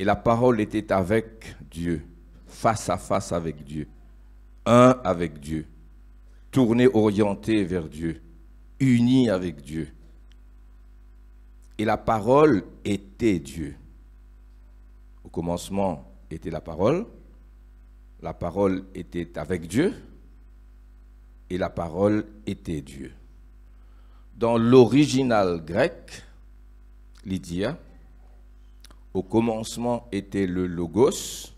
Et la parole était avec Dieu, face à face avec Dieu, un avec Dieu, tourné, orienté vers Dieu, uni avec Dieu. Et la parole était Dieu. Au commencement était la parole était avec Dieu, et la parole était Dieu. Dans l'original grec, Lydia, au commencement était le logos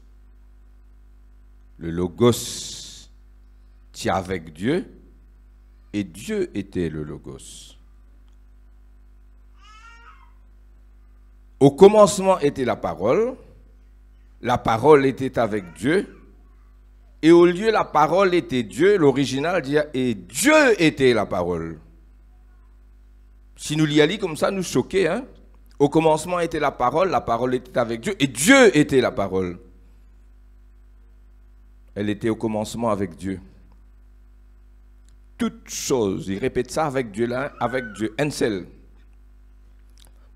qui est avec Dieu, et Dieu était le logos. Au commencement était la parole était avec Dieu, et au lieu la parole était Dieu, l'original dit et Dieu était la parole. Si nous lisons comme ça, nous choquons, hein? Au commencement était la parole était avec Dieu, et Dieu était la parole. Elle était au commencement avec Dieu. Toute chose, il répète ça avec Dieu là, avec Dieu, un seul.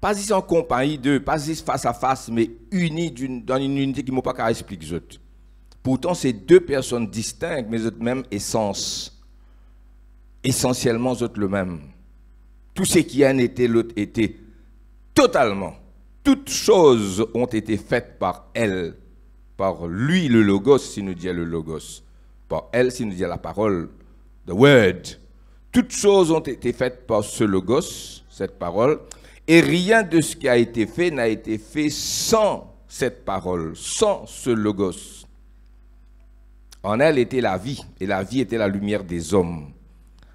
Pas ici en compagnie d'eux, pas ici face à face, mais unis dans une unité qui ne m'a pas qu'à expliquer. Pourtant, c'est deux personnes distinctes, mais autres même essence. Essentiellement, autres le même. Tout ce qui en était, l'autre était. Totalement. Toutes choses ont été faites par elle, par lui, le logos, si nous dit le logos. Par elle, si nous dit la parole, the word. Toutes choses ont été faites par ce logos, cette parole, et rien de ce qui a été fait n'a été fait sans cette parole, sans ce logos. En elle était la vie, et la vie était la lumière des hommes.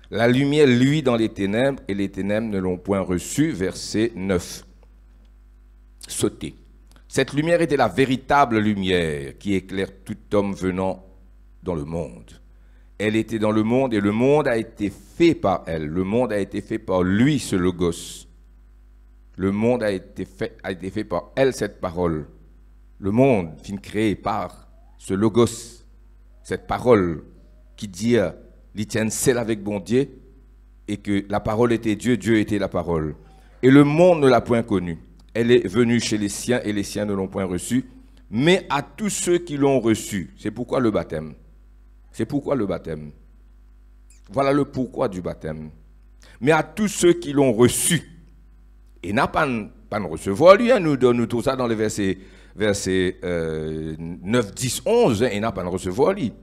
La lumière luit dans les ténèbres, et les ténèbres ne l'ont point reçue. Verset 9. Sauter. Cette lumière était la véritable lumière qui éclaire tout homme venant dans le monde. Elle était dans le monde, et le monde a été fait par elle. Le monde a été fait par lui, ce logos. Le monde a été fait par elle, cette parole. Le monde fut créé par ce logos. Cette parole qui dit, il tient celle avec bon Dieu, et que la parole était Dieu, Dieu était la parole. Et le monde ne l'a point connue. Elle est venue chez les siens, et les siens ne l'ont point reçue, mais à tous ceux qui l'ont reçue. C'est pourquoi le baptême. C'est pourquoi le baptême. Voilà le pourquoi du baptême. Mais à tous ceux qui l'ont reçu, et n'a pas de recevoir, lui, hein, nous donne tout ça dans les versets 9, 10, 11, il n'a pas de recevoir lui.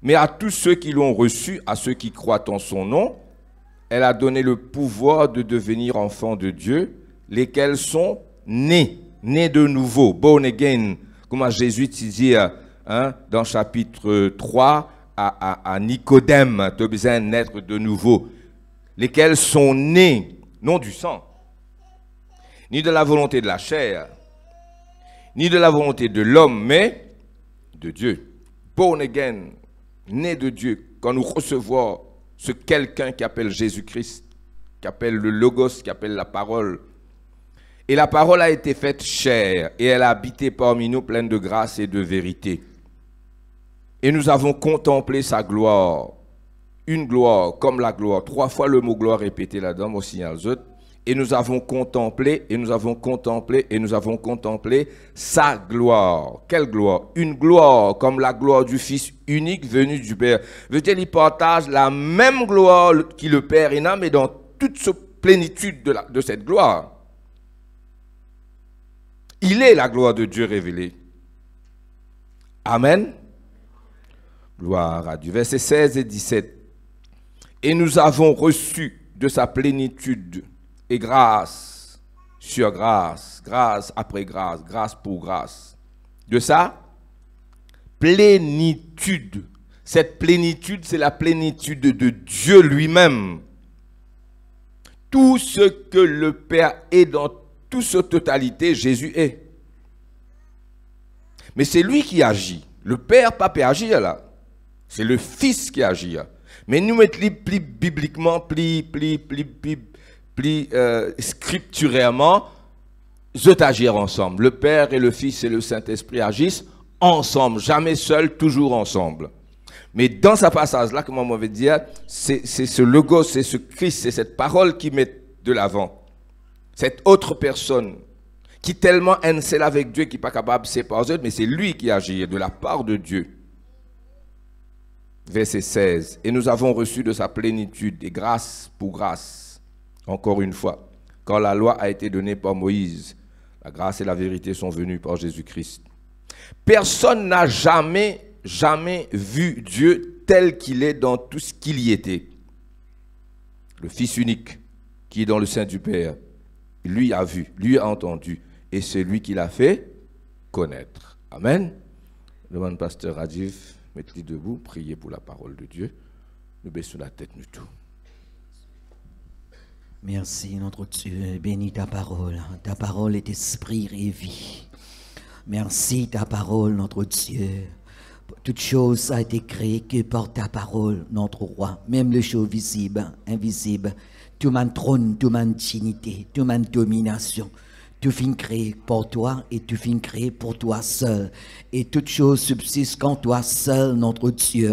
Mais à tous ceux qui l'ont reçu, à ceux qui croient en son nom, elle a donné le pouvoir de devenir enfants de Dieu, lesquels sont nés de nouveau, born again, comme Jésus dit dans chapitre 3 à Nicodème, tu as besoin de naître de nouveau, lesquels sont nés, non du sang, ni de la volonté de la chair, ni de la volonté de l'homme, mais de Dieu. Born again, né de Dieu, quand nous recevons ce quelqu'un qui appelle Jésus-Christ, qui appelle le Logos, qui appelle la parole. Et la parole a été faite chair, et elle a habité parmi nous pleine de grâce et de vérité. Et nous avons contemplé sa gloire, une gloire comme la gloire, 3 fois le mot gloire répété là-dedans, au signal autres. Et nous avons contemplé, et nous avons contemplé, et nous avons contemplé sa gloire. Quelle gloire? Une gloire comme la gloire du Fils unique venu du Père. Veut-il, il partage la même gloire qui le Père est, mais dans toute sa plénitude de cette gloire. Il est la gloire de Dieu révélée. Amen. Gloire à Dieu. Versets 16 et 17. Et nous avons reçu de sa plénitude et grâce sur grâce, grâce après grâce, grâce pour grâce. De ça, plénitude. Cette plénitude, c'est la plénitude de Dieu lui-même. Tout ce que le Père est dans toute sa totalité, Jésus est. Mais c'est lui qui agit. Le Père pas peut agir là. C'est le Fils qui agit. Mais nous mettons plus bibliquement, plus scripturairement, ils agissent ensemble. Le Père et le Fils et le Saint-Esprit agissent ensemble, jamais seuls, toujours ensemble. Mais dans ce passage-là, comme on veut dire, c'est ce Logos, c'est ce Christ, c'est cette parole qui met de l'avant. Cette autre personne qui tellement un seul avec Dieu qui n'est pas capable de séparer, mais c'est lui qui agit de la part de Dieu. Verset 16. Et nous avons reçu de sa plénitude et grâce pour grâce, encore une fois, quand la loi a été donnée par Moïse, la grâce et la vérité sont venues par Jésus-Christ. Personne n'a jamais vu Dieu tel qu'il est dans tout ce qu'il y était. Le Fils unique qui est dans le sein du Père, lui a vu, lui a entendu, et c'est lui qui l'a fait connaître. Amen. Je demande pasteur Rajiv, mettez-les debout, priez pour la parole de Dieu. Nous baissons la tête, nous tous. Merci notre Dieu, bénis ta parole est esprit et vie. Merci ta parole notre Dieu. Toute chose a été créée que par ta parole notre roi, même les choses visibles, invisibles, tout mon trône, toute ma dignité, toute ma domination. Tout fin créé pour toi et tout fin créé pour toi seul. Et toute chose subsiste qu'en toi seul, notre Dieu.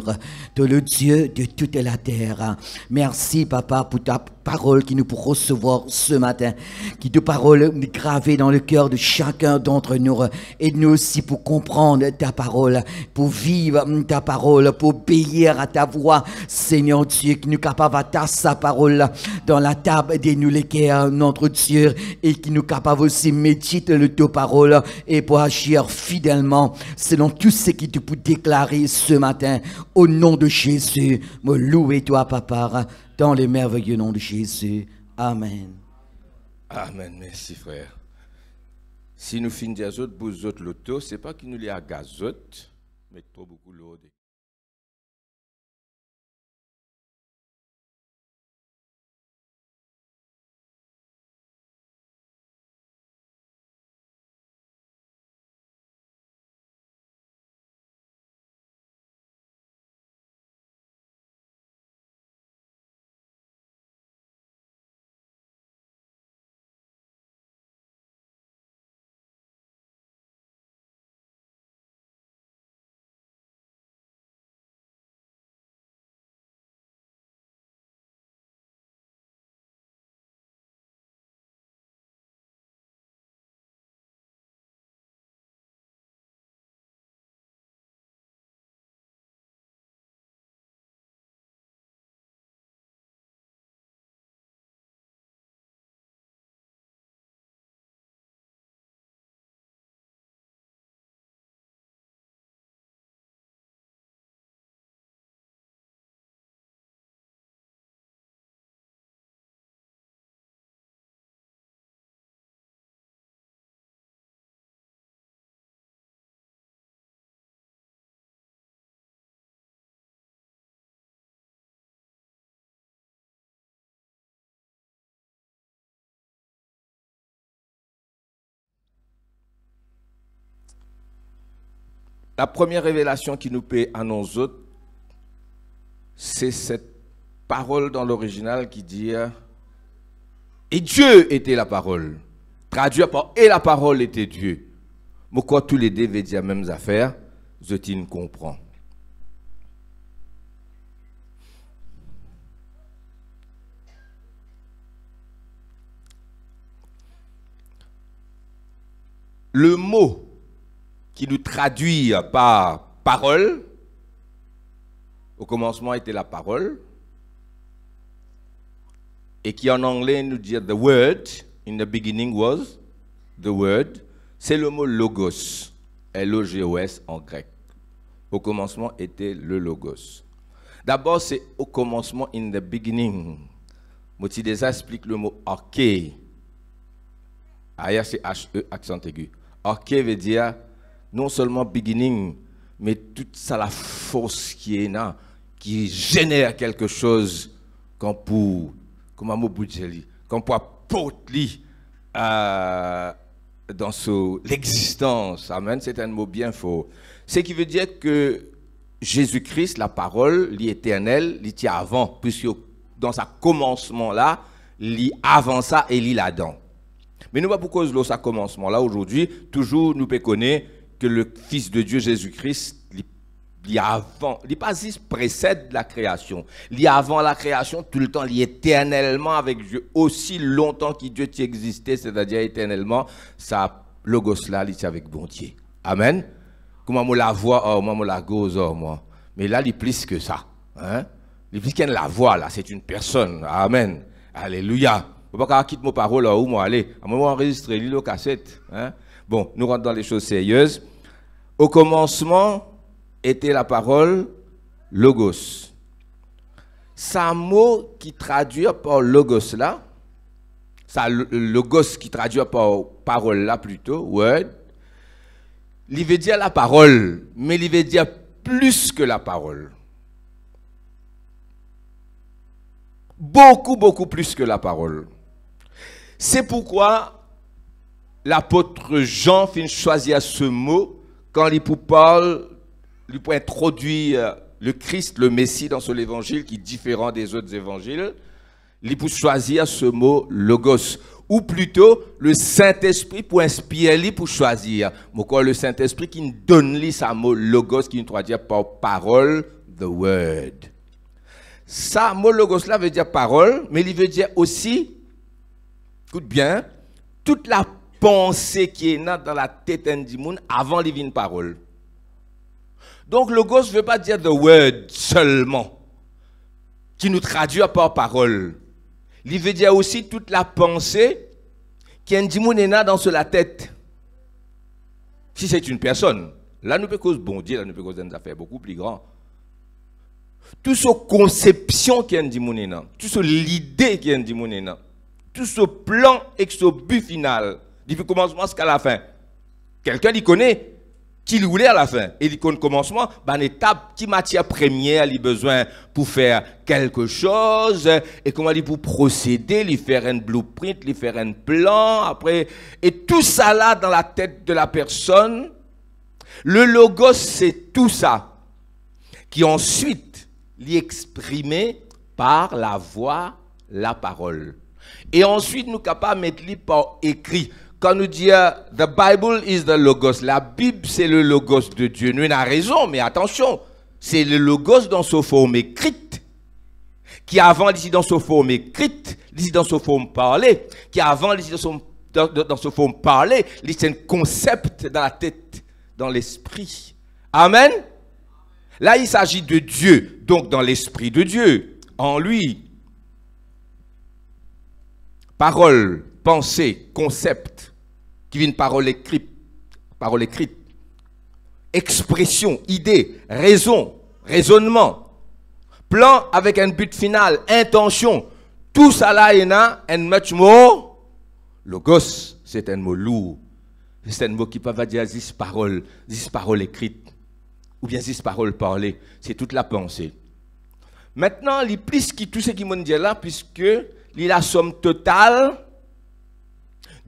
Tu es le Dieu de toute la terre. Merci, Papa, pour ta parole qui nous pour recevoir ce matin. Qui te parole gravée dans le cœur de chacun d'entre nous. Aide-nous aussi pour comprendre ta parole, pour vivre ta parole, pour obéir à ta voix. Seigneur Dieu, qui nous capable à ta sa parole dans la table de nous lesquels, notre Dieu, et qui nous capable aussi méditer le ta parole et pour agir fidèlement selon tout ce qui te peut déclarer ce matin. Au nom de Jésus, me louer toi, Papa, dans le merveilleux nom de Jésus. Amen. Amen, merci frère. Si nous finissons des autres pour les autres l'auto, ce n'est pas qu'il nous les agazote, mais trop beaucoup l'eau. La première révélation qui nous peut à nous autres, c'est cette parole dans l'original qui dit « Et Dieu était la parole ». Traduit par « Et la parole était Dieu ». Mais quoi tous les deux veulent dire la même affaire, je t'y comprends. Le mot qui nous traduit par parole, au commencement était la parole, et qui en anglais nous dit the word, in the beginning was the word, c'est le mot logos, L-O-G-O-S en grec. Au commencement était le logos. D'abord, c'est au commencement, in the beginning. Motidesa explique le mot arché. Ailleurs, c'est H-E, accent aigu. Arché veut dire non seulement beginning, mais toute ça la force qui est là, qui génère quelque chose comme pour, comme un mot boudjeli, comme pour apporter dans l'existence. Amen, c'est un mot bien fort. Ce qui veut dire que Jésus-Christ, la parole, l'éternel, il était avant, puisque dans sa commencement là, il avant ça et il là-dedans. Mais nous, pas pour cause de ce commencement là aujourd'hui, toujours nous peut connaître que le Fils de Dieu Jésus-Christ, il y a avant, il pas juste précède la création. Il y a avant la création, tout le temps, il est éternellement avec Dieu, aussi longtemps que Dieu existait, c'est-à-dire éternellement, ça, logos là, il est avec bon Dieu. Amen. Comment moi la voix, oh, moi la gauze, oh, moi. Mais là, il est plus que ça. Hein? Il est plus qu'elle la voix, là, c'est une personne. Amen. Alléluia. Je ne peux pas quitter mes paroles, où moi aller. À un moment, enregistrer l'île aux cassettes. Hein? Bon, nous rentrons dans les choses sérieuses. Au commencement était la parole logos. Ça mot qui traduit par logos là, ça logos qui traduit par parole là plutôt, word, il veut dire la parole, mais il veut dire plus que la parole. Beaucoup, beaucoup plus que la parole. C'est pourquoi l'apôtre Jean finit choisir ce mot quand il parle, il peut introduire le Christ, le Messie dans son évangile qui est différent des autres évangiles. Il peut choisir ce mot logos, ou plutôt le Saint-Esprit pour inspirer lui pour choisir. Pourquoi le Saint-Esprit qui nous donne lui ce mot logos qui nous traduit par parole, the word. Ça, mot logos là veut dire parole, mais il veut dire aussi, écoute bien, toute la pensée qui est dans la tête du monde avant les vignes paroles. Donc, logos ne veut pas dire the word seulement, qui nous traduit par parole. Il veut dire aussi toute la pensée qui est dans la tête. Si c'est une personne, là nous peut cause bon Dieu, là nous peut cause des affaires beaucoup plus grandes. Toute cette conception qui est toute cette idée qui est tout ce plan et ce but final, depuis le commencement jusqu'à la fin. Quelqu'un il connaît qui il voulait à la fin. Et il connaît le commencement, une étape, qui matière première il a besoin pour faire quelque chose, et comment il pour procéder, lui faire un blueprint, lui faire un plan, après, et tout ça là dans la tête de la personne. Le logos, c'est tout ça, qui ensuite l'est exprimé par la voix, la parole. Et ensuite, nous sommes capables de mettre par écrit. Quand nous disons the Bible is the logos, la Bible c'est le logos de Dieu. Nous avons raison, mais attention, c'est le logos dans sa forme écrite, qui avant ici dans sa forme écrite, ici dans sa forme parlée, qui avant ici dans sa forme parlée, c'est un concept dans la tête, dans l'esprit. Amen. Là, il s'agit de Dieu, donc dans l'esprit de Dieu, en lui. Parole, pensée, concept, qui vient de parole écrite, expression, idée, raison, raisonnement, plan avec un but final, intention, tout ça là, il y a un much more. Logos, c'est un mot lourd, c'est un mot qui peut pas dire 10 paroles écrites, ou bien 10 paroles parlées, c'est toute la pensée. Maintenant, il plus qui tout ce qui m'ont dit là, puisque il est la somme totale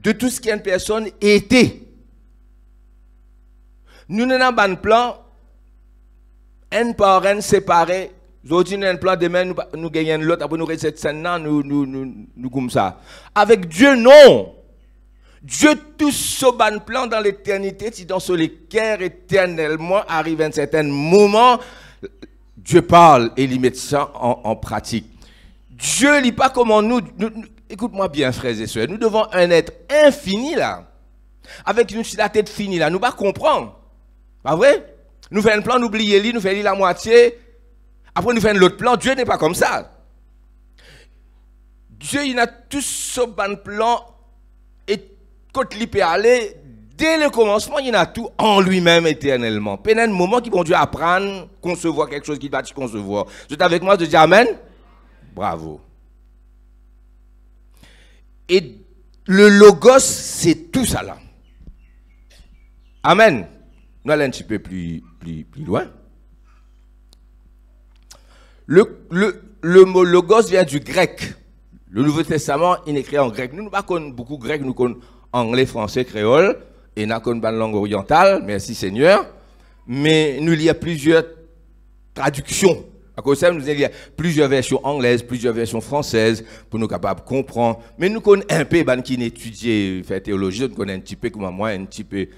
de tout ce qu'une personne était. Nous n'avons pas un plan, un par un séparé. Aujourd'hui, nous avons un plan, demain, nous gagnons l'autre, après nous restons cette scène, nous comme ça. Avec Dieu, non. Dieu, tout ce plan dans l'éternité, si dans ce cœur éternellement arrive un certain moment, Dieu parle et il met ça en pratique. Dieu n'est pas comme nous, écoute-moi bien, frères et sœurs, nous devons un être infini là, avec la tête finie là, nous ne pas comprendre. Pas vrai? Nous faisons un plan, nous oublions, nous faisons la moitié, après nous faisons l'autre plan. Dieu n'est pas comme ça. Dieu, il a tout ce bon plan, et quand il peut aller, dès le commencement, il a tout en lui-même éternellement. Pendant un moment qui bon Dieu apprendre, concevoir quelque chose qu'il va concevoir. Vous êtes avec moi, je dis Amen? Bravo. Et le logos, c'est tout ça là. Amen. Nous allons un petit peu plus loin. Le mot logos vient du grec. Le Nouveau Testament, il est écrit en grec. Nous ne connaissons pas beaucoup grec, nous connaissons anglais, français, créole, et nous connaissons la langue orientale, merci Seigneur. Mais nous, il y a plusieurs traductions. À cause de ça, nous avons plusieurs versions anglaises, plusieurs versions françaises, pour nous capables de comprendre. Mais nous connaissons un peu, qui étudie, fait théologie, nous connaissons un petit peu comme moi, un petit peu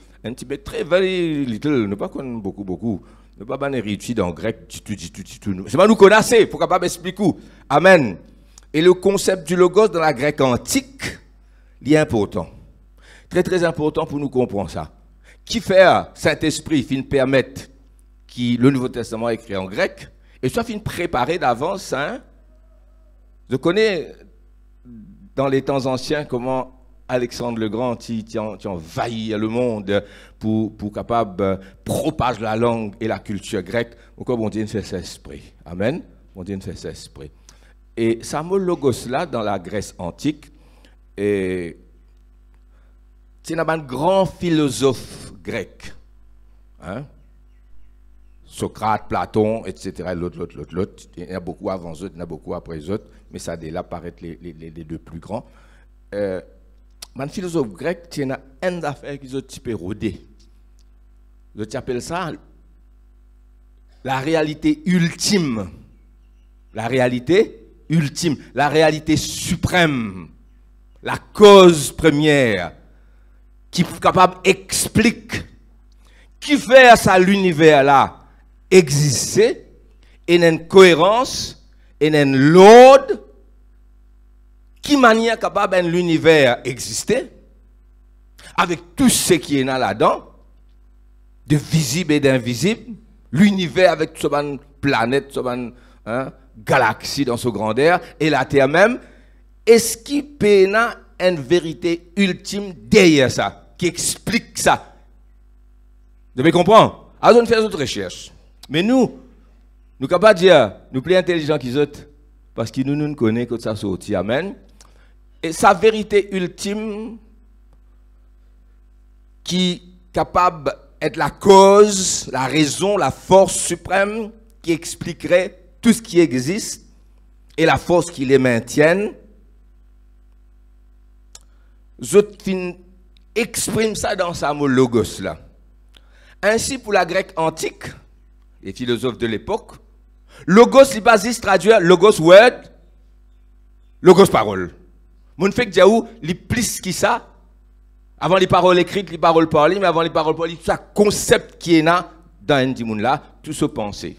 très very little, nous ne pas connaissons beaucoup. ne pas ban étude en grec, tout. C'est pas nous connaisser, pour capable expliquer. Amen. Et le concept du logos dans la grecque antique, il est important. Très très important pour nous comprendre ça. Qui fait Saint-Esprit, fin permettre que le Nouveau Testament est écrit en grec, et soit fin préparer d'avance, hein. Je connais dans les temps anciens comment Alexandre le Grand qui envahit le monde pour capable propager la langue et la culture grecque. Pourquoi bon Dieu fait cet esprit? Amen. Bon Dieu fait cet esprit. Et ce mot logos là dans la Grèce antique, c'est un grand philosophe grec. Hein? Socrate, Platon, etc. L'autre. Il y en a beaucoup avant eux, il y en a beaucoup après eux, mais ça là paraît les deux plus grands. Un philosophe grec, il y a une affaire qui est type rodé. Je appelle ça la réalité ultime. La réalité ultime, la réalité suprême, la cause première qui est capable d'expliquer qui fait ça l'univers là exister et une cohérence et une l'ordre qui manière capable de l'univers exister avec tout ce qui est là-dedans de visible et d'invisible, l'univers avec toute cette planète, toute cette galaxie dans sa grandeur et la Terre même, est-ce qu'il peut y avoir une vérité ultime derrière ça qui explique ça? Vous devez comprendre? Alors on fait d'autres recherches. Mais nous ne pouvons pas dire, nous plus intelligents qu'ils autres, parce que nous connaissons que ça sortit. Amen. Et sa vérité ultime, qui est capable d'être la cause, la raison, la force suprême, qui expliquerait tout ce qui existe, et la force qui les maintienne, je exprime ça dans sa mot logos là. Ainsi pour la grecque antique, les philosophes de l'époque, logos, les basis traduire logos word, logos parole. Mon fait que diaou, les plus qui ça, avant les paroles écrites, les paroles parlées, mais avant les paroles parlées, tout ça concept qui est là dans un monde là, tout ce pensée.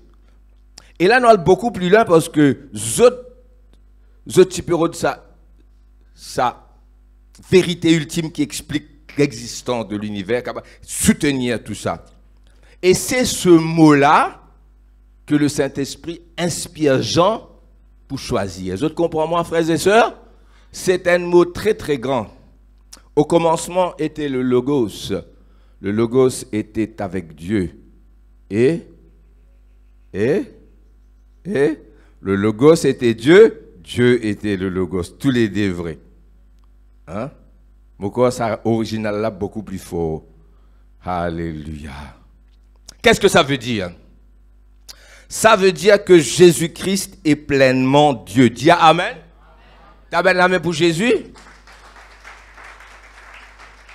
Et là nous allons beaucoup plus loin parce que je type de ça vérité ultime qui explique l'existence de l'univers, capable de soutenir tout ça. Et c'est ce mot-là que le Saint-Esprit inspire Jean pour choisir. Vous comprenez, moi, frères et sœurs? C'est un mot très très grand. Au commencement était le Logos. Le Logos était avec Dieu. Et le Logos était Dieu, Dieu était le Logos. Tous les deux vrais. Hein? Pourquoi ça original là beaucoup plus fort? Alléluia. Qu'est-ce que ça veut dire? Ça veut dire que Jésus-Christ est pleinement Dieu. Dis Amen. T'as bien la main pour Jésus?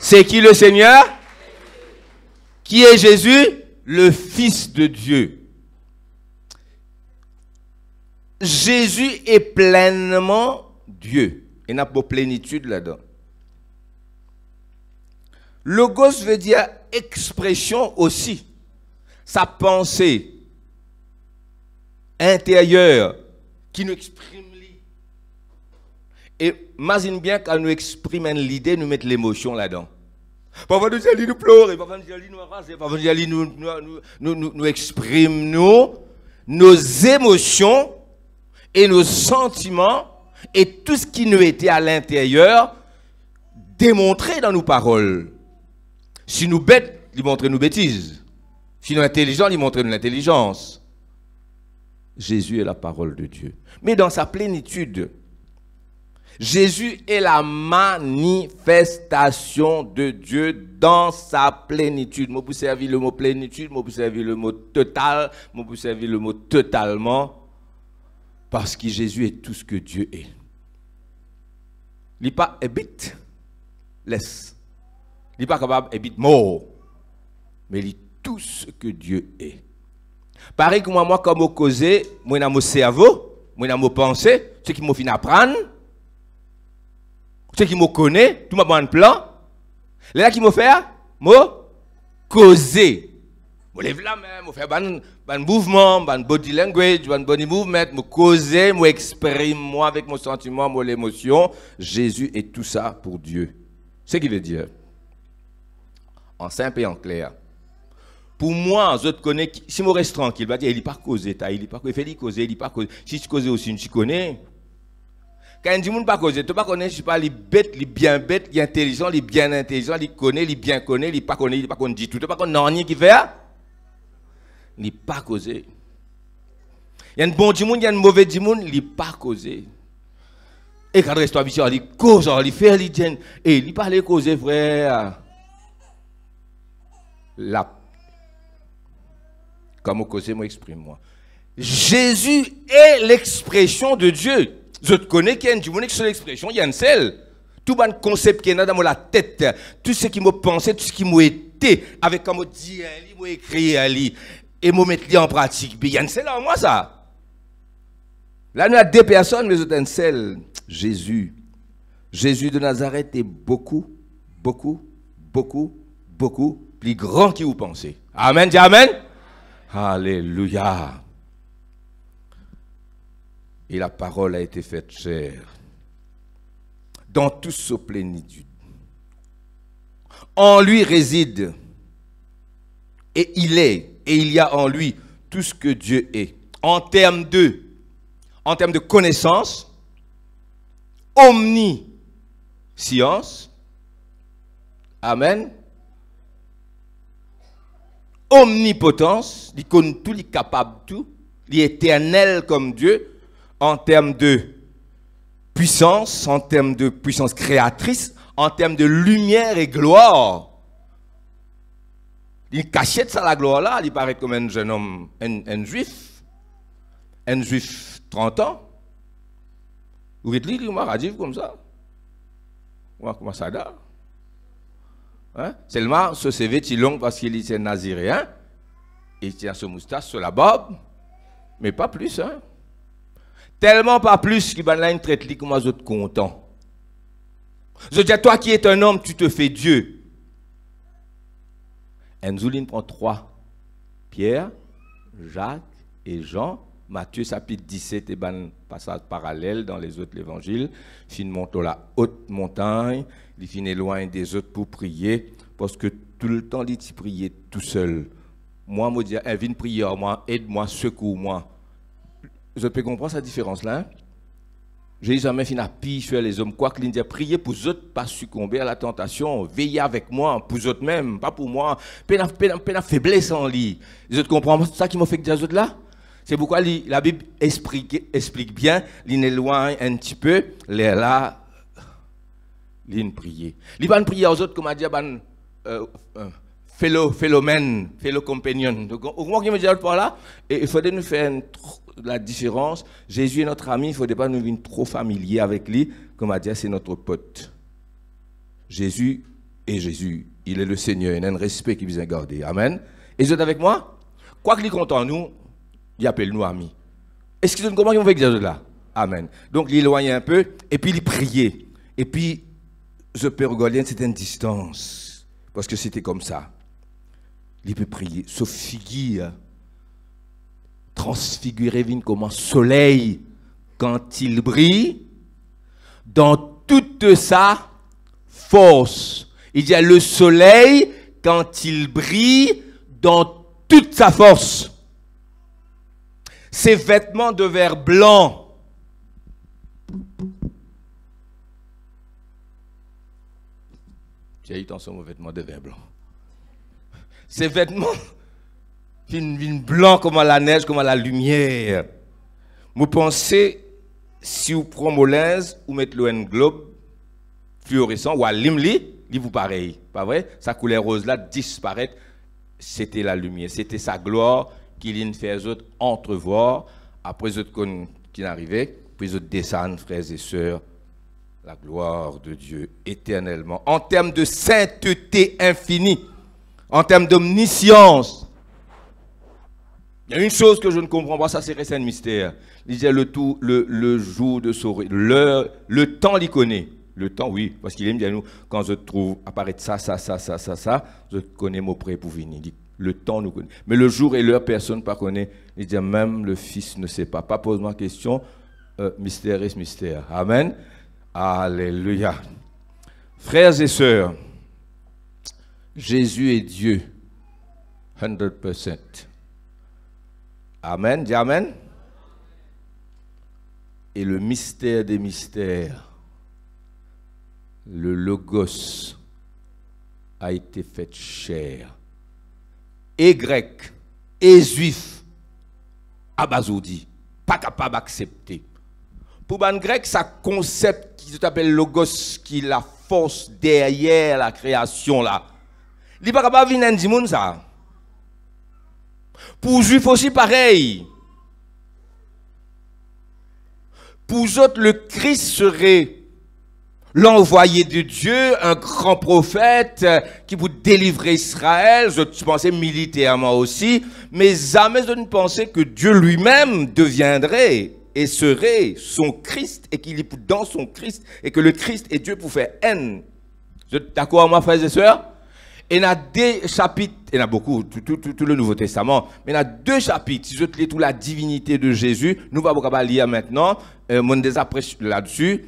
C'est qui le Seigneur? Qui est Jésus? Le Fils de Dieu. Jésus est pleinement Dieu. Il n'y a pas de plénitude là-dedans. Logos veut dire expression aussi. Sa pensée intérieure qui nous exprime. Et imagine bien quand nous exprimons l'idée, nous mettons l'émotion là-dedans. Parfois nous allons nous pleurer, parfois nous allons nous raser, parfois nous allons nous exprimer nos émotions et nos sentiments et tout ce qui nous était à l'intérieur démontré dans nos paroles. Si nous bêtes, ils montrent nos bêtises. Si nous intelligents, ils montrent l'intelligence. Jésus est la parole de Dieu. Mais dans sa plénitude, Jésus est la manifestation de Dieu dans sa plénitude. Moi, vous servir le mot plénitude, moi, vous servir le mot total, moi, vous servir le mot totalement, parce que Jésus est tout ce que Dieu est. Il n'est pas habit, laisse. Il n'est pas capable habit mort, mais il est tout ce que Dieu est. Pareil que moi, comme au causé, moi, dans mon cerveau, moi, dans mon pensée, ce qui m'a fait apprendre, ceux qui me connaissent, tout m'a bon plan. Là qui me fait, moi causer. Je lève la main, je fais un mouvement, un body language, un body movement, je cause, je exprime moi avec mon sentiment, mon émotion. Jésus est tout ça pour Dieu. C'est ce qu'il veut dire. En simple et en clair. Pour moi, je te connais, si je reste tranquille, il va dire, il n'est pas causé, il n'est pas causé, il n'est pas causé. Si tu causes aussi, tu connais. Quand il dit, il n'est pas causé, tu ne connais pas, il est bête, il est bien bête, il est intelligent, il est bien intelligent, il connaît, il est bien connaît, il n'est pas connaît, il n'est pas connaît du tout. Tu ne connais rien qui fait. Il n'est pas causé. Il y a un bon monde, il y a un mauvais monde, il n'est pas causé. Et quand il reste habitué, il cause, il fait, il dit, et il parle causé, frère. Comme au causé, moi exprime-moi. Jésus est l'expression de Dieu. Je te connais qu'il y a une seule expression, il y a une seule. Tout le concept qui est dans la tête, tout ce qui m'a pensé, tout ce qui m'a été, avec comme je dis, je écrit, et je mettre en pratique. Il y a une seule en moi, ça. Là, nous avons deux personnes, mais il y a une seule. Jésus. Jésus de Nazareth est beaucoup, beaucoup, beaucoup, beaucoup plus grand que vous pensez. Amen, dis amen. Alléluia. Et la parole a été faite chair dans toute sa plénitude. En lui réside, et il est, et il y a en lui tout ce que Dieu est. En termes de connaissance, omniscience, amen, omnipotence, il connaît tout, il est capable de tout, il est éternel comme Dieu, en termes de puissance, en termes de puissance créatrice, en termes de lumière et gloire. Il cachette ça la gloire là, il paraît comme un jeune homme, un juif 30 ans. Vous êtes là, il m'a dit comme ça. Comment ça da? Hein? Seulement, ce CV est long parce qu'il est naziréen. Il tient ce moustache sur la barbe, mais pas plus. Hein? Tellement pas plus qu'il va une traite comme moi, autres content. Je dis à toi qui es un homme, tu te fais Dieu. Enzouline prend 3. Pierre, Jacques et Jean. Matthieu chapitre 17 et un passage parallèle dans les autres évangiles. Fin monte à la haute montagne, il finit loin des autres pour prier, parce que tout le temps il priait tout seul. Moi, je dis, viens prier, moi, aide-moi, secours-moi. Je peux comprendre cette différence-là. Hein? J'ai jamais fini à picher les hommes. Quoi que l'Indien prier pour eux, pas succomber à la tentation. Veillez avec moi, pour eux même, pas pour moi. Peine faiblesse en lit. Les autres comprennent ça qui m'a fait que les autres là. C'est pourquoi la Bible explique bien, l'éloigne un petit peu, les là, l'in prier. Il va prier aux autres, comme a dit, fellow companion. Donc, au moment qu'il me dit par là, et il faudrait nous faire la différence. Jésus est notre ami, il ne faudrait pas nous venir trop familier avec lui, comme a dit, c'est notre pote. Jésus est Jésus, il est le Seigneur, il a un respect qui vient garder. Amen. Et vous êtes avec moi? Quoi qu'il est content nous, il appelle nous amis. Est-ce que vous comprenez comment on fait là? Amen. Donc, il éloignait un peu, et puis il priait. Et puis, je peux regarder une certaine distance, parce que c'était comme ça. Il peut prier, sauf figure, transfiguré comme un soleil quand il brille, dans toute sa force. Il dit le soleil quand il brille dans toute sa force. Ses vêtements de verre blanc. J'ai eu attention aux vêtements de verre blanc. Ses vêtements viennent blancs comme à la neige, comme à la lumière. Vous pensez, si vous prenez mon linge, vous mettez le globe fluorescent ou à l'imli, il vous pareil. Pas vrai? Sa couleur rose là disparaît. C'était la lumière, c'était sa gloire qu'il fait les autres entrevoir. Après les autres qui n'arrivaient, puis les autres descendent, frères et sœurs, la gloire de Dieu éternellement. En termes de sainteté infinie, en termes d'omniscience, il y a une chose que je ne comprends pas, ça c'est un mystère. Il disait le jour de sauver, le temps il connaît. Le temps, oui, parce qu'il aime bien nous, quand je trouve apparaître ça, je connais mon prêt pour venir. Le temps nous connaît. Mais le jour et l'heure, personne ne pas connaît. Il dit même le Fils ne sait pas. Pas pose-moi question. Mystère est mystère. Amen. Alléluia. Frères et sœurs, Jésus est Dieu. 100%. Amen. Dis Amen. Et le mystère des mystères, le Logos, a été fait chair. Et grec, et juif, abasourdi, pas capable d'accepter. Pour les Grecs, ça concept qui s'appelle Logos, qui est la force derrière la création là. Il n'est pas capable de venir dire ça. Pour les Juifs aussi pareil. Pour eux autres, le Christ serait l'envoyé de Dieu, un grand prophète qui vous délivrer Israël. Je pensais militairement aussi, mais jamais je ne pensais que Dieu lui-même deviendrait et serait son Christ et qu'il est dans son Christ et que le Christ est Dieu pour faire haine. Vous êtes d'accord avec moi, frères et sœurs? Et il y a des chapitres, il y en a beaucoup, tout le Nouveau Testament, mais il y a 2 chapitres, si je te lis toute la divinité de Jésus, nous ne allons pas lire maintenant, mon désapprécie là-dessus,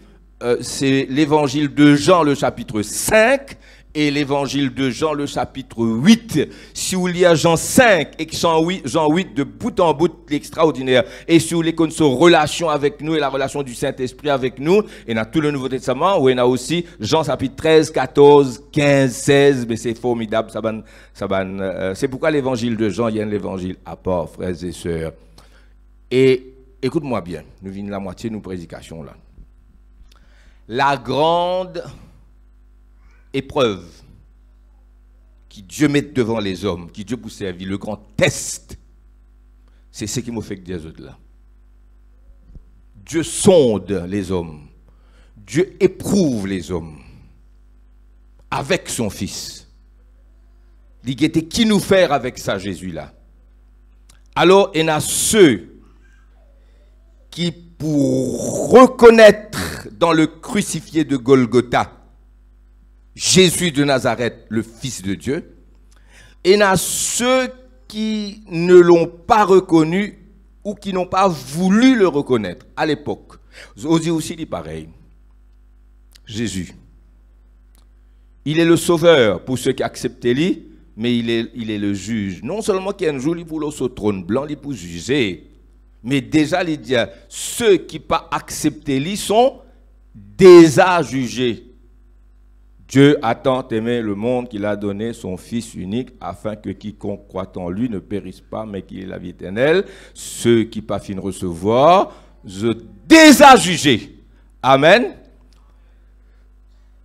c'est l'évangile de Jean, le chapitre 5, et l'évangile de Jean, le chapitre 8. Si vous lisez Jean 5 et Jean 8 de bout en bout, l'extraordinaire, et si vous les connaissez son relation avec nous et la relation du Saint-Esprit avec nous, et dans tout le Nouveau Testament, où il y a aussi Jean chapitre 13, 14, 15, 16, mais c'est formidable, c'est pourquoi l'évangile de Jean, il y a l'évangile à part, frères et sœurs. Et écoute-moi bien, nous venons la moitié de nos prédications là. La grande épreuve qui Dieu met devant les hommes, qui Dieu pour servir, le grand test, c'est ce qui m'a fait dire autres là. Dieu sonde les hommes, Dieu éprouve les hommes avec son Fils. Il était qui nous faire avec ça, Jésus là. Alors, il y en a ceux qui, pour reconnaître dans le crucifié de Golgotha Jésus de Nazareth, le Fils de Dieu, et il y en a ceux qui ne l'ont pas reconnu ou qui n'ont pas voulu le reconnaître à l'époque. Osez aussi dit pareil. Jésus, il est le sauveur pour ceux qui acceptent lui, mais il est le juge. Non seulement qu'il y a un jour il pour le trône blanc, il pour juger, mais déjà il dit ceux qui n'ont pas accepté lui sont déjà jugés. Dieu a tant aimé le monde qu'il a donné son Fils unique afin que quiconque croit en lui ne périsse pas mais qu'il ait la vie éternelle. Ceux qui pas fin recevoir, je déjà jugés. Amen.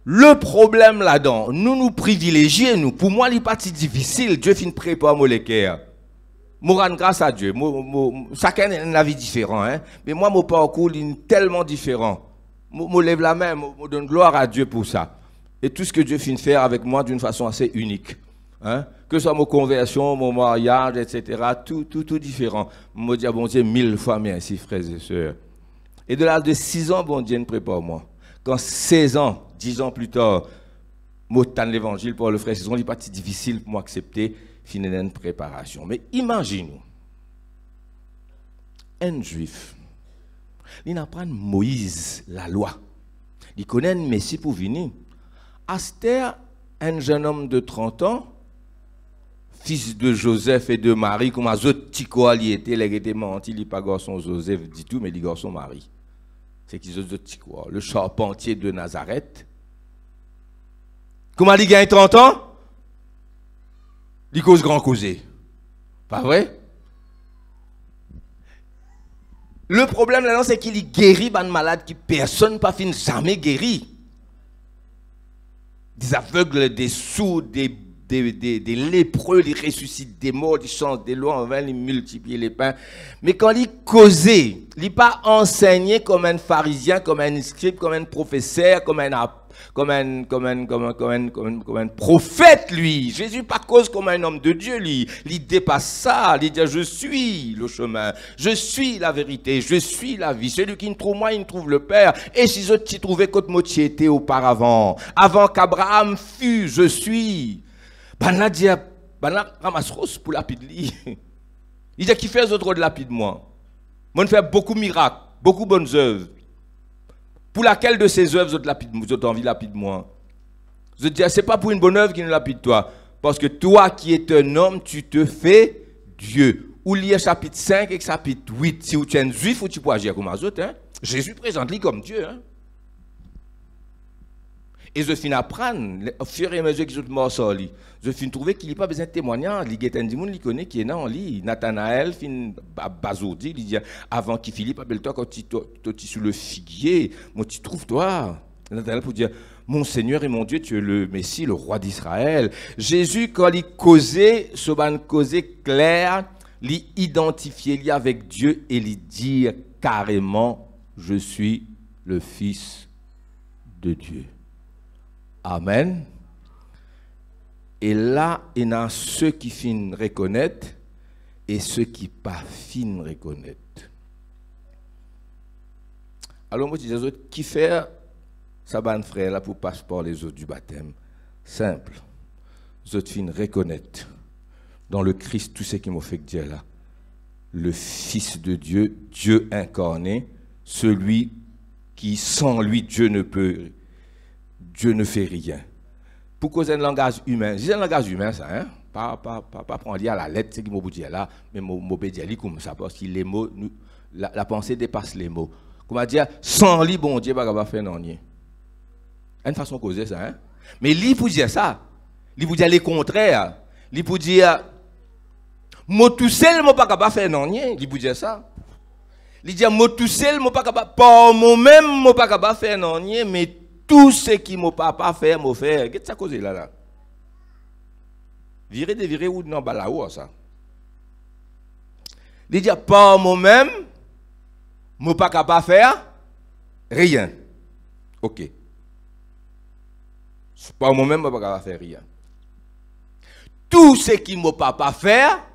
Le problème là-dedans, nous privilégions, nous. Pour moi, il n'est pas si difficile. Dieu fin prépare mon l'équerre. Moi, rends grâce à Dieu. Chacun a une vie différente. Hein? Mais moi, mon parcours est tellement différent. Je lève la main, je donne gloire à Dieu pour ça. Et tout ce que Dieu finit faire avec moi d'une façon assez unique. Hein? Que ce soit mon conversion, mon mariage, etc. Tout différent. Je me dis, bon Dieu, 1000 fois merci, frères et sœurs. Et de l'âge de 6 ans, bon Dieu, ne prépare moi. Quand 16 ans, 10 ans plus tard, je m'entends l'évangile pour le frère, c'est pas si difficile pour moi accepter, finir une préparation. Mais imaginez-nous, un juif, il apprend Moïse, la loi. Il connaît un Messie pour venir. Astère, un jeune homme de 30 ans, fils de Joseph et de Marie, comme un autre petit quoi, il était menti, il n'est pas garçon Joseph du tout, mais il est garçon Marie. C'est qu'ils ont petit quoi, le charpentier de Nazareth. Comment il gagne 30 ans? Il cause grand causé. Pas vrai? Le problème là, c'est qu'il guérit un malade qui personne pas fin jamais guéri. Des aveugles, des sourds, des lépreux, ils ressuscitent des morts, ils changent des lois en vain, ils multiplient les pains. Mais quand ils causaient, ils ne pas enseigné comme un pharisien, comme un scribe, comme un professeur, comme un prophète, lui. Jésus pas cause comme un homme de Dieu, lui. Il dépasse ça. Il dit, je suis le chemin, je suis la vérité, je suis la vie. Celui qui me trouve moi, il me trouve le Père. Et si je t'y trouvais côte moitié auparavant, avant qu'Abraham fût, je suis. Ben là, dit, Ben là, ramasse rose pour lapide li. Il dit qui fait les autres de lapide moi. Moi, je fais beaucoup de miracles, beaucoup de bonnes œuvres. Pour laquelle de ces œuvres, vous avez envie de lapide moi? Je dis, c'est pas pour une bonne œuvre qui nous lapide toi. Parce que toi qui es un homme, tu te fais Dieu. Ou lire chapitre 5 et chapitre 8. Si tu es un juif, ou tu peux agir comme les autres. Hein? Jésus présente-lui comme Dieu. Hein? Et je finis apprendre, au fur et à mesure que je suis je finis trouver qu'il n'y a pas besoin de témoignage. Il y a des gens qui connaissent qui est dans lui. Nathanaël, Bazoudi, il dit, avant qu'il Philippe appelle toi quand tu es sur le figuier, moi tu trouves toi. Nathanaël pour dire, mon Seigneur et mon Dieu, tu es le Messie, le roi d'Israël. Jésus, quand il causait, ce ban causait clair, il identifiait avec Dieu et il dit carrément, je suis le Fils de Dieu. Amen. Et là, il y a ceux qui finissent reconnaître et ceux qui pas finissent reconnaître. Alors moi je dis aux autres, qui fait ça ban frère là pour passeport les autres du baptême? Simple. Les autres finissent reconnaître dans le Christ tout ce qui m'a fait que Dieu là. Le Fils de Dieu, Dieu incarné, celui qui sans lui Dieu ne fait rien. Pour causer un langage humain, c'est un langage humain ça, hein? Pas prendre à la lettre, c'est qui m'a dit là, mais m'a dire comme ça, parce que les mots, la pensée dépasse les mots. Comment dire, sans lui, bon Dieu, pas faire non rien. Une façon de causer ça, hein? Mais lui pour dire ça, lui pour dire les contraires, lui pour dire, moi tout seul, moi pas capable faire non rien, lui pour dire ça. Il dit, moi tout seul, moi pas capable, par moi-même, moi pas capable faire non rien, mais tout ce qui m'a pas faire, m'a faire. Qu'est-ce que ça cause là? Virer ou non, bah là-haut, ça. Il dit, par moi-même, moi pas capable faire rien. Ok. Par moi-même, moi pas capable faire rien. Tout ce qui m'a pas faire,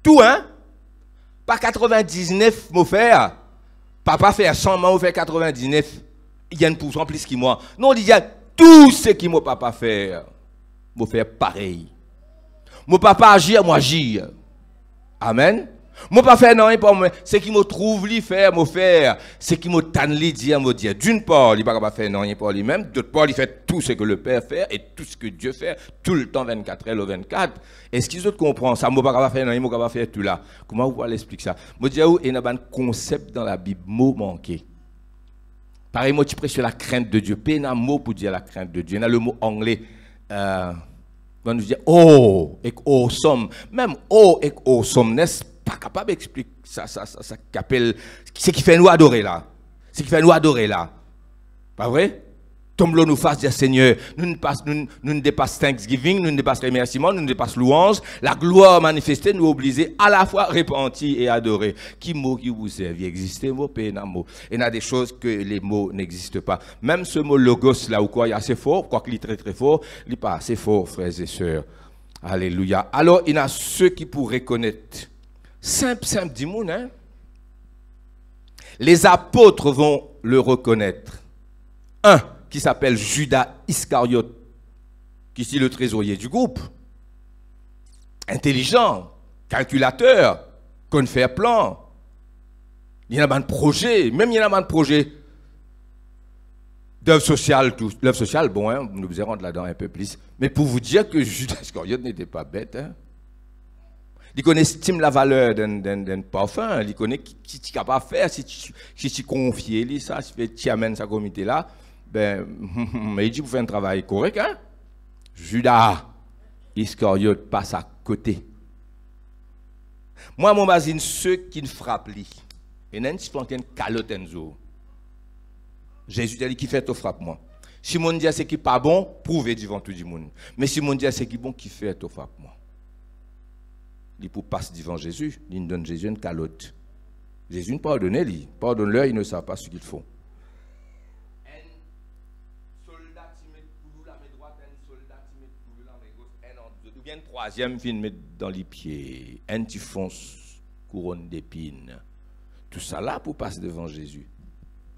tout, hein? Pas 99, m'a faire. Pas faire 100, m'a faire 99. Il y a 1% plus que moi. Non, il y a tout ce qui mon papa fait. Moi faire pareil. Mon papa agir, moi agir. Amen. Mon papa fait non, pas moi. Ce qui me trouve lui faire, moi faire. Ce qui me tanne lui dire, moi dire. D'une part, il pas capable faire non, pas lui-même. D'autre part, il fait tout ce que le Père fait et tout ce que Dieu fait tout le temps 24 heures au 24. Est-ce qu'ils autres comprennent ça? Moi pas capable faire non, moi capable faire tout là. Comment vous pouvez l'expliquer ça? Moi dire il y a un concept dans la Bible mot manqué. Pareil, moi, tu prêches sur la crainte de Dieu. Il y a un mot pour dire la crainte de Dieu. Il y a le mot anglais. On nous dit oh et awesome. Même oh et awesomeness, pas capable d'expliquer ça qu'appelle. Ce qui fait nous adorer là. Ce qui fait nous adorer là. Pas vrai? Tombe-le nous fasse dire Seigneur, nous ne dépasse Thanksgiving, nous ne dépasse remerciement, nous ne dépasse louange, la gloire manifestée, nous obliger à la fois repentir et adorer. Qui mot qui vous serve? Il existe un mot, pas un mot. Il y a des choses que les mots n'existent pas. Même ce mot logos là ou quoi, il est assez fort, quoiqu'il est très très fort, il n'est pas assez fort, frères et sœurs. Alléluia. Alors, il y a ceux qui pourraient connaître. Simple, dis-moi, hein? Les apôtres vont le reconnaître. Qui s'appelle Judas Iscariote, qui est le trésorier du groupe. Intelligent, calculateur, connaît faire plan. Il y a un projet, même il y a un projet d'œuvre sociale, tout. L'œuvre sociale, bon, hein, nous vous rendre là-dedans un peu plus. Mais pour vous dire que Judas Iscariote n'était pas bête, hein. Il connaît estime la valeur d'un parfum, il connaît qui tu es capable de faire, si tu confies ça, si tu amènes sa comité là. Ben, mais il dit que vous faites un travail correct, hein? Judas Iscariote passe à côté. Moi, mon basine, ceux qui ne frappent, et n'a pas une calotte enzo. Jésus a dit qui fait te frappe moi. Si mon dit c'est qui pas bon, prouvez devant tout le monde. Mais si mon dit c'est qui bon, qui fait te frappe moi. Il pour passer devant Jésus, il donne Jésus une calotte. Jésus ne pardonne, pardonne-leur, ils ne savent pas ce qu'ils font. Bien troisième film mettre dans les pieds, un petit fonce couronne d'épines. Tout ça là pour passer devant Jésus.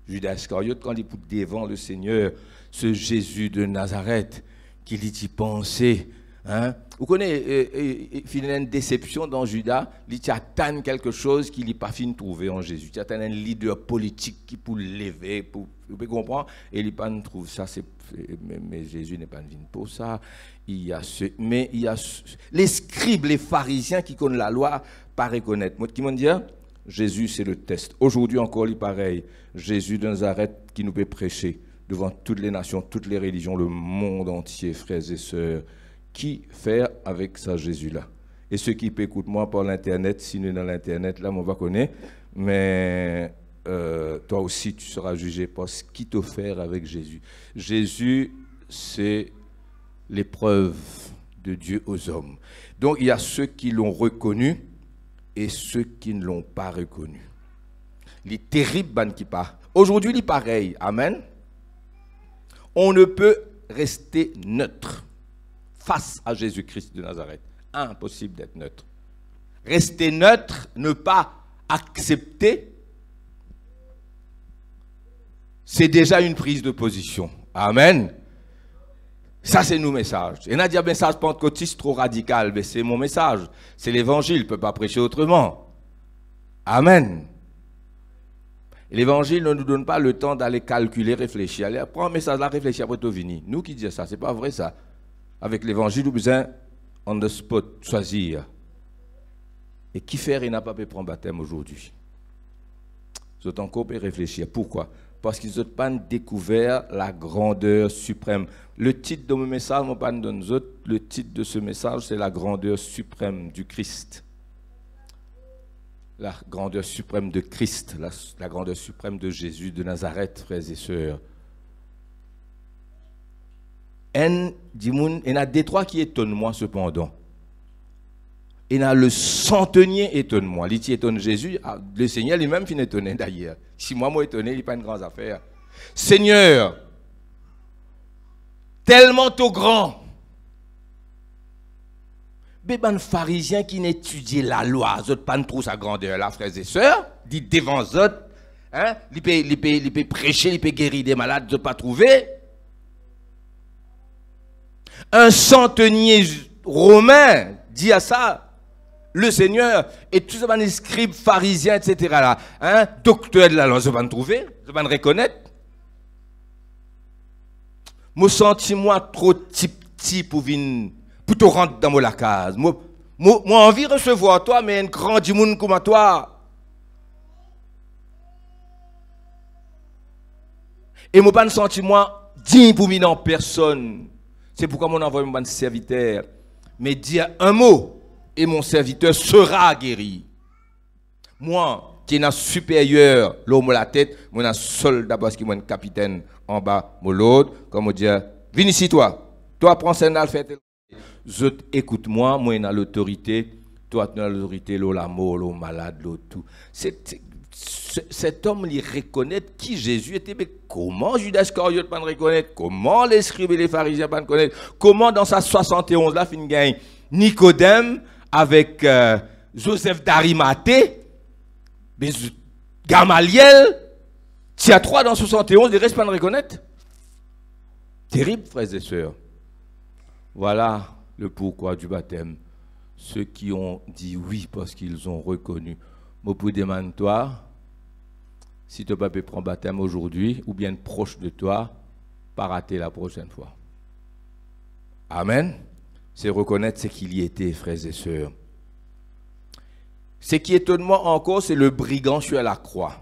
Judas Iscariote, quand il est devant le Seigneur, ce Jésus de Nazareth, qu'il y pensait, Hein? Vous connaissez, il y a une déception dans Judas, il attend quelque chose qu'il n'a pas fini de trouver en Jésus. Il attend un leader politique qui peut lever, vous pouvez comprendre, et il n'a pas trouvé ça, mais Jésus n'est pas venu pour ça. Mais il y a les scribes, les pharisiens qui connaissent la loi, pas reconnaître. Moi, qui m'ont dit, Jésus, c'est le test. Aujourd'hui encore, il est pareil. Jésus de Nazareth qui nous peut prêcher devant toutes les nations, toutes les religions, le monde entier, frères et sœurs. Qui faire avec ça Jésus-là? Et ceux qui écoutent moi par l'Internet, si nous dans l'Internet, là, on va connaître, mais toi aussi, tu seras jugé par ce qui te faire avec Jésus. Jésus, c'est l'épreuve de Dieu aux hommes. Donc, il y a ceux qui l'ont reconnu et ceux qui ne l'ont pas reconnu. Les terribles ban qui partent. Aujourd'hui, il est pareil. Amen. On ne peut rester neutre face à Jésus-Christ de Nazareth. Impossible d'être neutre. Rester neutre, ne pas accepter, c'est déjà une prise de position. Amen. Ça, c'est nos messages. Et on a dit un message pentecôtiste trop radical, mais c'est mon message. C'est l'évangile, je ne peux pas prêcher autrement. Amen. L'évangile ne nous donne pas le temps d'aller calculer, réfléchir. Allez, prends un message là, réfléchir après tout fini. Nous qui disons ça, c'est pas vrai ça. Avec l'évangile, nous besoin on the spot choisir. Et qui faire, il n'a pas pu prendre baptême aujourd'hui. Ils ont encore pu réfléchir. Pourquoi? Parce qu'ils n'ont pas découvert la grandeur suprême. Le titre de mon message, le titre de ce message, c'est la grandeur suprême du Christ. La grandeur suprême de Christ, la grandeur suprême de Jésus de Nazareth, frères et sœurs. Il y en a des trois qui étonnent moi cependant. Il y en a le centenier étonne-moi. Il étonne Jésus. Le Seigneur lui-même finit étonné d'ailleurs. Si moi étonné, il n'est pas une grande affaire. Seigneur, tellement au grand. Mais un pharisien qui n'étudie la loi, ils pas trop sa grandeur là, frères et sœurs, dit devant eux, hein, il peut prêcher, il peut guérir des malades, ils pas trouvé. Un centenier romain dit à ça, le Seigneur, et tous ces scribes, pharisiens, etc. là, hein, docteur de la loi, je vais me trouver, je vais me reconnaître. Je sens moi trop petit pour te rentrer dans la case. Moi envie de recevoir toi, mais un grand du monde comme toi. Et moi pas me sentir moi digne pour m'y en personne. C'est pourquoi mon envoie mon serviteur, mais dire un mot et mon serviteur sera guéri. Moi, qui est supérieur, l'homme la tête, moi un soldat parce que moi un capitaine en bas, moi l'autre, comme on dit, viens ici toi prends scène fait. Je écoute-moi, moi j'ai l'autorité, toi tu as l'autorité, l'amour, le malade, le tout. Cet homme, il reconnaît qui Jésus était, mais comment Judas Iscariote pas reconnaître, comment les scribes et les pharisiens pas connaître, comment dans sa 71 là, fin gagne Nicodème avec Joseph d'Arimathée, Gamaliel, il y a 3 dans 71, les restes pas reconnaître. Terrible, frères et sœurs. Voilà le pourquoi du baptême. Ceux qui ont dit oui parce qu'ils ont reconnu. Moi, pour demander toi, si tu ne peux pas prendre baptême aujourd'hui, ou bien proche de toi, pas rater la prochaine fois. Amen. C'est reconnaître ce qu'il y était, frères et sœurs. Ce qui étonne moi encore, c'est le brigand sur la croix.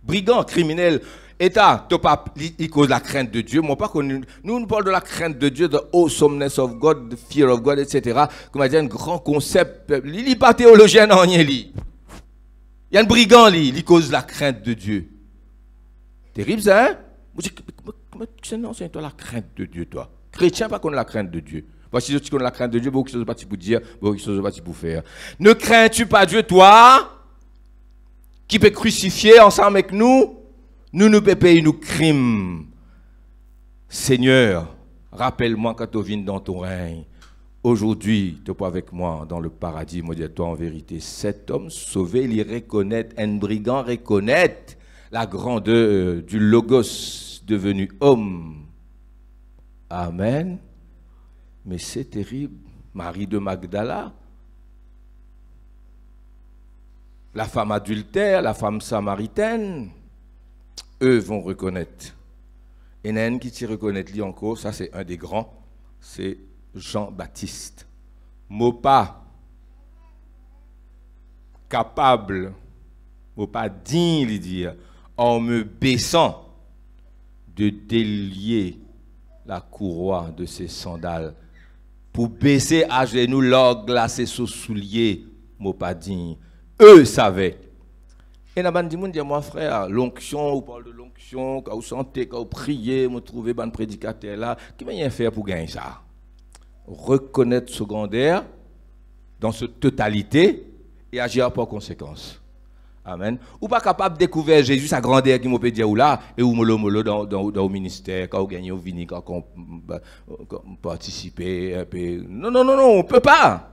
Brigand, criminel, État, il cause la crainte de Dieu. Moi, pas connu. Nous parlons de la crainte de Dieu, de awesomeness of God, the fear of God, etc. Comme on dit, un grand concept. Il n'est pas théologien, non, il y a un brigand, il cause la crainte de Dieu. Terrible, ça, hein? Non, c'est toi la crainte de Dieu, toi. Chrétien, pas qu'on a la crainte de Dieu. Parce que si tu connais la crainte de Dieu, beaucoup de choses pas pour dire, beaucoup de choses pas pour faire. Ne crains-tu pas Dieu, toi, qui peut crucifier ensemble avec nous? Nous ne pouvons payer nos crimes. Seigneur, rappelle-moi quand tu viens dans ton règne. Aujourd'hui, tu n'es pas avec moi dans le paradis. Moi, dis-toi en vérité, cet homme sauvé, il reconnaît, un brigand reconnaît la grandeur du Logos devenu homme. Amen. Mais c'est terrible. Marie de Magdala, la femme adultère, la femme samaritaine, eux vont reconnaître. Et il y en a un qui s'y reconnaît lui encore, ça c'est un des grands, c'est Jean-Baptiste. Mot pas capable, mot pas digne, il dit, en me baissant de délier la courroie de ses sandales, pour baisser à genoux l'or glacé sous souliers, mot pas digne. Eux savaient. Et la bande du monde dit, moi frère, l'onction, on parle de l'onction, quand vous chantez, quand vous priez, vous trouvez un prédicateur là, qui va faire pour gagner ça? Reconnaître secondaire dans sa totalité et agir par conséquence. Amen. Ou pas capable de découvrir Jésus, sa grandeur qui m'a peut dire ou là, et ou mollo dans le ministère, quand vous gagnez au vini, quand vous participez un peu. Non, on ne peut pas.